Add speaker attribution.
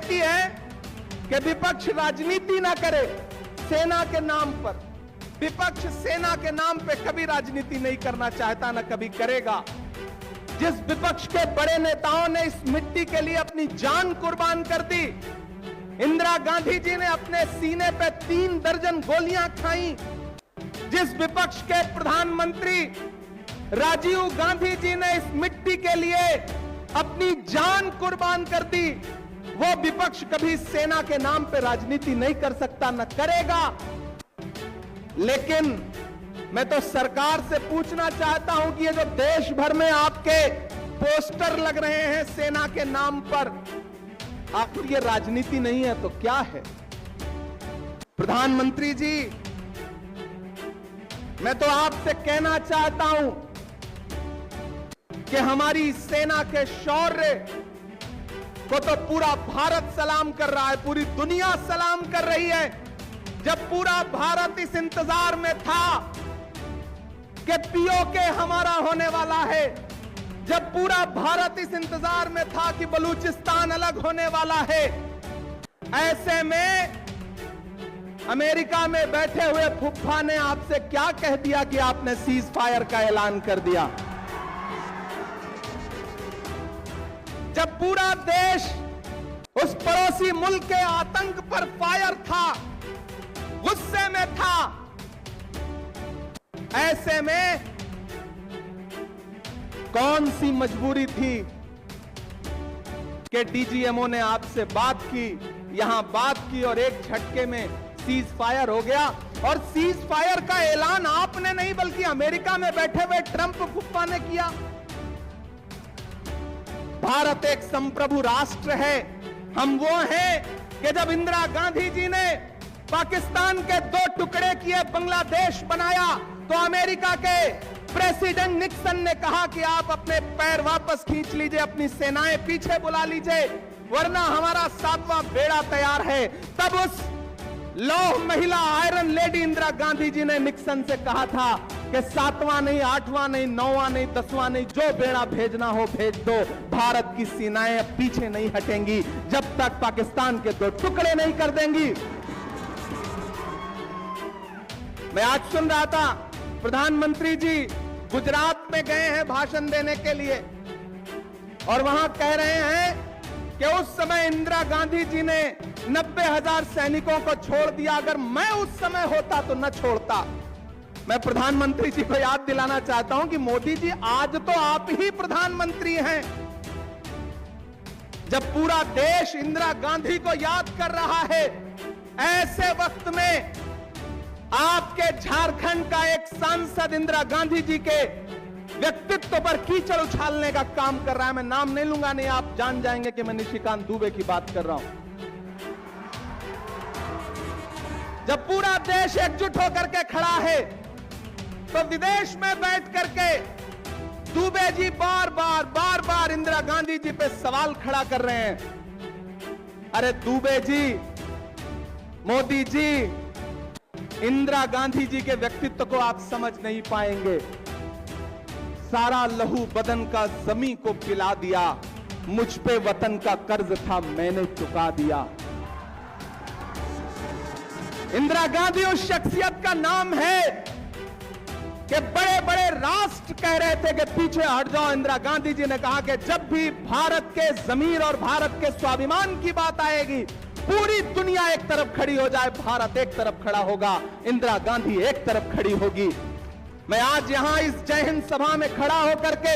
Speaker 1: कहती है कि विपक्ष राजनीति ना करे सेना के नाम पर। विपक्ष सेना के नाम पे कभी राजनीति नहीं करना चाहता, ना कभी करेगा। जिस विपक्ष के बड़े नेताओं ने इस मिट्टी के लिए अपनी जान कुर्बान कर दी, इंदिरा गांधी जी ने अपने सीने पे 3 दर्जन गोलियां खाई, जिस विपक्ष के प्रधानमंत्री राजीव गांधी जी ने इस मिट्टी के लिए अपनी जान कुर्बान कर दी, वो विपक्ष कभी सेना के नाम पे राजनीति नहीं कर सकता, न करेगा। लेकिन मैं तो सरकार से पूछना चाहता हूं कि ये जो देश भर में आपके पोस्टर लग रहे हैं सेना के नाम पर, आखिर ये राजनीति नहीं है तो क्या है? प्रधानमंत्री जी, मैं तो आपसे कहना चाहता हूं कि हमारी सेना के शौर्य को तो पूरा भारत सलाम कर रहा है, पूरी दुनिया सलाम कर रही है। जब पूरा भारत इस इंतजार में था कि पीओके हमारा होने वाला है, जब पूरा भारत इस इंतजार में था कि बलूचिस्तान अलग होने वाला है, ऐसे में अमेरिका में बैठे हुए फुफ्फा ने आपसे क्या कह दिया कि आपने सीज फायर का ऐलान कर दिया? जब पूरा देश उस पड़ोसी मुल्क के आतंक पर फायर था, गुस्से में था, ऐसे में कौन सी मजबूरी थी कि डीजीएमओ ने आपसे बात की, यहां बात की और एक झटके में सीज फायर हो गया। और सीज फायर का ऐलान आपने नहीं बल्कि अमेरिका में बैठे हुए ट्रंप फुफ्फा ने किया। भारत एक संप्रभु राष्ट्र है। हम वो हैं कि जब इंदिरा गांधी जी ने पाकिस्तान के 2 टुकड़े किए, बांग्लादेश बनाया, तो अमेरिका के प्रेसिडेंट निक्सन ने कहा कि आप अपने पैर वापस खींच लीजिए, अपनी सेनाएं पीछे बुला लीजिए, वरना हमारा 7वां बेड़ा तैयार है। तब उस लौह महिला आयरन लेडी इंदिरा गांधी जी ने निक्सन से कहा था कि 7वां नहीं, 8वां नहीं, 9वां नहीं, 10वां नहीं, जो बेड़ा भेजना हो भेज दो, भारत की सेनाएं पीछे नहीं हटेंगी जब तक पाकिस्तान के 2 टुकड़े नहीं कर देंगी। मैं आज सुन रहा था प्रधानमंत्री जी गुजरात में गए हैं भाषण देने के लिए, और वहां कह रहे हैं कि उस समय इंदिरा गांधी जी ने 90,000 सैनिकों को छोड़ दिया, अगर मैं उस समय होता तो न छोड़ता। मैं प्रधानमंत्री जी को याद दिलाना चाहता हूं कि मोदी जी, आज तो आप ही प्रधानमंत्री हैं। जब पूरा देश इंदिरा गांधी को याद कर रहा है, ऐसे वक्त में आपके झारखंड का एक सांसद इंदिरा गांधी जी के व्यक्तित्व पर कीचड़ उछालने का काम कर रहा है। मैं नाम नहीं लूंगा, नहीं आप जान जाएंगे कि मैं निशिकांत दुबे की बात कर रहा हूं। जब पूरा देश एकजुट होकर के खड़ा है, तो विदेश में बैठ करके दुबे जी बार बार इंदिरा गांधी जी पे सवाल खड़ा कर रहे हैं। अरे दुबे जी, मोदी जी, इंदिरा गांधी जी के व्यक्तित्व को आप समझ नहीं पाएंगे। सारा लहू बदन का जमी को पिला दिया, मुझ पे वतन का कर्ज था मैंने चुका दिया। इंदिरा गांधी उस शख्सियत का नाम है कि बड़े बड़े राष्ट्र कह रहे थे कि पीछे हट जाओ। इंदिरा गांधी जी ने कहा कि जब भी भारत के जमीर और भारत के स्वाभिमान की बात आएगी, पूरी दुनिया एक तरफ खड़ी हो जाए, भारत एक तरफ खड़ा होगा, इंदिरा गांधी एक तरफ खड़ी होगी। मैं आज यहां इस जय हिंद सभा में खड़ा होकर के